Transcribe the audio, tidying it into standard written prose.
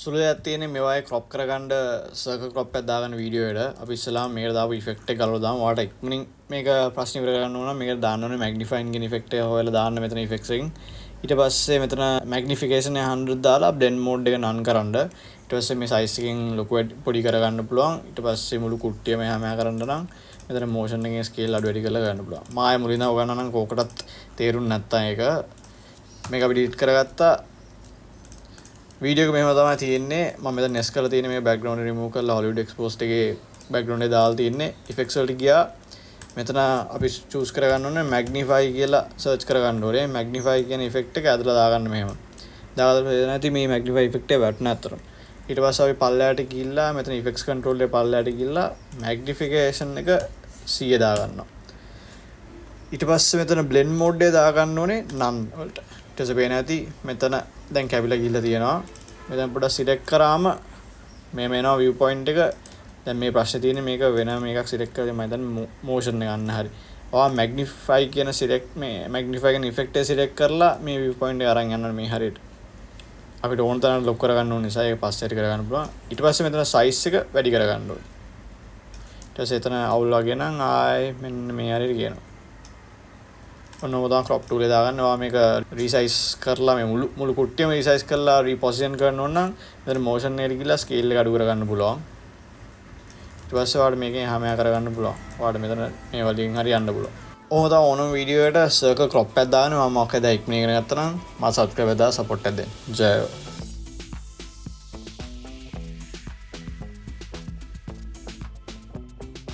සුළුයක් තියෙන්නේ මේවායේ ක්‍රොප් කරගන්න සර්කල් ක්‍රොප් එකක් දාගන්න වීඩියෝ එකට අපි ඉස්සලාම මේකට දාපු ඉෆෙක්ට් එක ගලවලා දාමු. ඔයාලට ඉක්මනින් මේක ප්‍රශ්න ඉවර කරගන්න ඕන නම් මේකට දාන්න ඕනේ මැග්නිෆයින් කියන ඉෆෙක්ට් එක හොයලා දාන්න මෙතන ඉෆෙක්ට්ස් එකෙන්. ඊට පස්සේ මෙතන මැග්නිෆිකේෂන් එක 100 දාලා බ්ලෙන්ඩ් මෝඩ් එක නන් කරන්න. ඊට පස්සේ මේ සයිස් එකෙන් ලොකු පොඩි කරගන්න පුළුවන්. ඊට පස්සේ මුළු කුට්ටියම එහා මෙහා කරන්න නම් මෙතන මෝෂන් එකේ ස්කේල් අඩු වැඩි කරලා ගන්න පුළුවන්. මාය මුලින්ම ඔයගන්න නම් කෝකටත් තේරුම් නැත්තම් ඒක මේක අපි ඩිලීට් කරගත්තා. वीडियो को मेहमा තමයි තියෙන්නේ මම මෙතන නෙස් කරලා තියෙන්නේ මේ බෑග්ග්‍රවුන්ඩ් එක රිමූව් කරලා හොලිවුඩ් එක්ස්පෝස්ඩ් එකේ බෑග්ග්‍රවුන්ඩ් එක දාලා තියෙන්නේ ඉෆෙක්ට්ස් වලට ගියා මෙතන අපි චූස් කරගන්න ඕනේ මැග්නිෆයි කියලා සර්ච් කරගන්න ඕනේ මැග්නිෆයි කියන ඉෆෙක්ට් එක ඇදලා දාගන්න මෙහෙම දාලා නැති මේ මැග්නිෆයි ඉෆෙක්ට් එක වැටුණ අතර ඊට පස්සේ අපි පල්ලයට ගිහිල්ලා මෙතන ඉෆෙක්ට්ස් කන්ට්‍රෝල් එකේ පල්ලයට ගිහිල්ලා මැග්නිෆිකේෂන් එක 100 දාගන්නවා ඊට පස්සේ මෙතන බ්ලෙන්ඩ් මෝඩ් එක දාගන්න ඕනේ නන් වලට ඊට පස්සේ පේන ඇති මෙතන දැන් කැපිලා ගිහිල්ලා තියෙනවා මෙතන පොඩ්ඩක් සිලෙක්ට් කරාම මේ එනවා view point එක දැන් මේ ප්‍රශ්නේ තියෙන්නේ මේක වෙන මේකක් සිලෙක්ට් කරලා මම දැන් motion එක ගන්න හරි ඔයා magnify කියන select මේ magnify කියන effect එක select කරලා මේ view point එක අරන් යන්න මේ හරියට අපිට ඕන තරම් ලොක් කරගන්න ඕන නිසා ඒක පස්සේ හරි කරගන්න පුළුවන් ඊට පස්සේ මෙතන size එක වැඩි කරගන්න ඕනේ ඊට පස්සේ එතන අවුල් වගේ නම් ආයේ මෙන්න මේ හරියට කියනවා ඔන්නෝම තමයි crop tool එක දාගන්න. ඔයා මේක resize කරලා මේ මුළු කුට්ටියම resize කරලා reposition කරන්න ඕන නම් මෙතන motion එකට ගිහලා scale එක අඩු කරගන්න පුළුවන්. ඊට පස්සේ ඔයාලට මේකෙන් එහා මෙහා කරගන්න පුළුවන්. ඔයාලට මෙතන මේ වලින් හරි යන්න පුළුවන්. ඔහොම තමයි ඕනම වීඩියෝ එකට circle crop එකක් දාගන්න. මම මොකද ඉක්මනින් ඉගෙන ගත්තා නම් මම subscribe එක දාලා support එකක් දෙන්න. ජය වේවා.